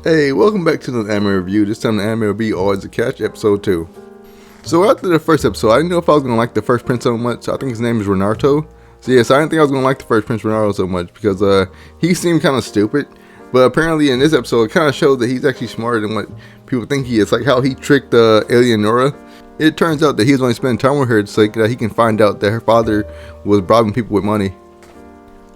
Hey, welcome back to the anime review. This time the anime will be Always a Catch, episode 2. So after the first episode, I didn't know if I was going to like the first prince so much. I think his name is Renato. So yes, I didn't think I was going to like the first Prince Renato so much because he seemed kind of stupid. But apparently in this episode, it kind of shows that he's actually smarter than what people think he is. Like how he tricked Eleonora. It turns out that he was only spending time with her so that he can find out that her father was robbing people with money.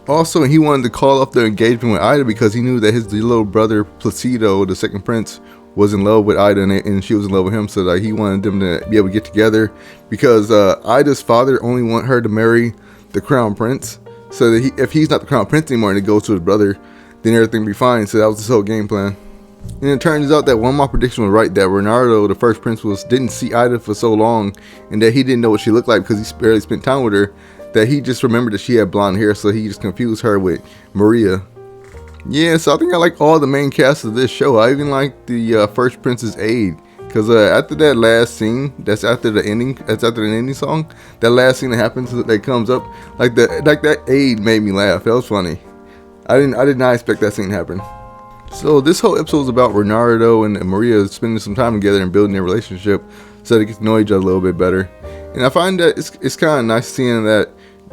Also, he wanted to call off their engagement with Ida because he knew that his little brother Placido, the second prince, was in love with Ida and she was in love with him. So that he wanted them to be able to get together because Ida's father only wanted her to marry the crown prince. So that if he's not the crown prince anymore and it goes to his brother, then everything will be fine. So that was his whole game plan. And it turns out that one of my predictions was right, that Renato, the first prince, didn't see Ida for so long and that he didn't know what she looked like because he barely spent time with her. That he just remembered that she had blonde hair, so he just confused her with Maria. Yeah, so I think I like all the main cast of this show. I even like the first prince's aide, because after that last scene, that's after the ending song, that last scene that happens, that comes up, like that aide made me laugh. That was funny. I did not expect that scene to happen. So this whole episode is about Renato and Maria spending some time together and building their relationship, so they get to know each other a little bit better. And I find that it's kind of nice seeing that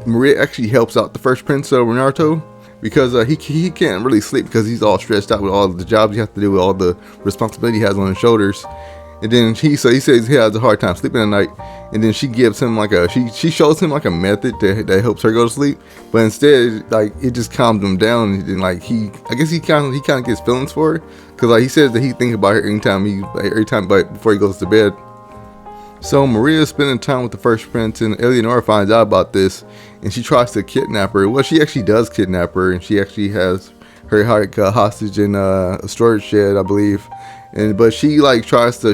Maria actually helps out the first prince, Renato, because he can't really sleep because he's all stressed out with all the jobs he has to do, with all the responsibility he has on his shoulders. And then he says he has a hard time sleeping at night. And then she gives him she shows him like a method that helps her go to sleep. But instead, like, it just calms him down. And like I guess he kind of gets feelings for her, because like he says that he thinks about her every time before he goes to bed. So Maria is spending time with the first prince, and Eleonora finds out about this, and she tries to kidnap her. Well, she actually does kidnap her, and she actually has her hostage in a storage shed, I believe. But she tries to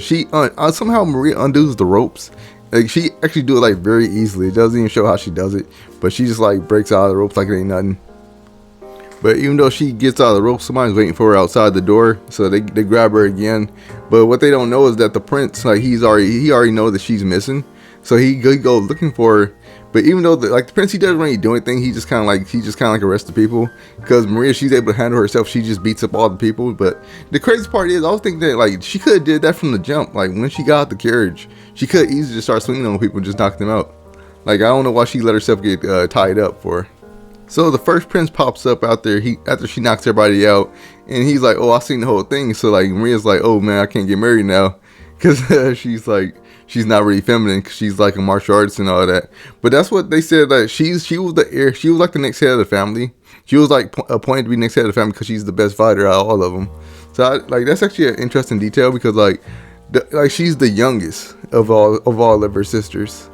somehow Maria undoes the ropes. Like, she actually do it very easily. It doesn't even show how she does it, but she just breaks out of the ropes like it ain't nothing. But even though she gets out of the rope, somebody's waiting for her outside the door, so they grab her again. But what they don't know is that the prince, he already knows that she's missing, so he goes looking for her. But even though the prince, he doesn't really do anything, he just kind of arrests the people, because Maria, she's able to handle herself. She just beats up all the people. But the crazy part is, I was thinking that she could have did that from the jump. When she got out the carriage, she could easily just start swinging on people and just knock them out. I don't know why she let herself get tied up for. So the first prince pops up out there after she knocks everybody out, and he's like, "Oh, I've seen the whole thing." So Maria's like, "Oh man, I can't get married now," because she's not really feminine, because she's a martial artist and all that. But that's what they said, that she was the heir. She was the next head of the family. She was appointed to be next head of the family because she's the best fighter out of all of them. So that's actually an interesting detail, because she's the youngest of all of her sisters.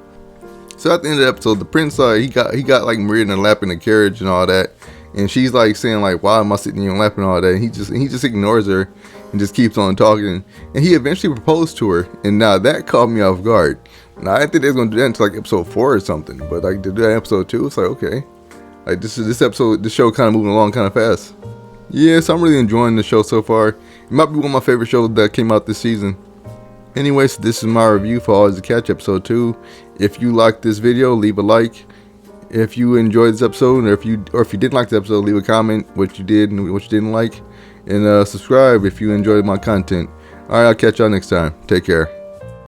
So at the end of the episode, the prince, he got Maria in the lap in the carriage and all that, and she's saying why am I sitting in your lap and all that, and he just ignores her and just keeps on talking, and he eventually proposed to her, and now that caught me off guard. Now I didn't think they was gonna do that until episode 4 or something, but to do that in episode 2, it's okay, this show kind of moving along kind of fast. Yes, I'm really enjoying the show so far. It might be one of my favorite shows that came out this season. Anyways, this is my review for Always a Catch, episode 2. If you liked this video, leave a like. If you enjoyed this episode, or if you didn't like the episode, leave a comment what you did and what you didn't like, and subscribe if you enjoyed my content. Alright, I'll catch y'all next time. Take care.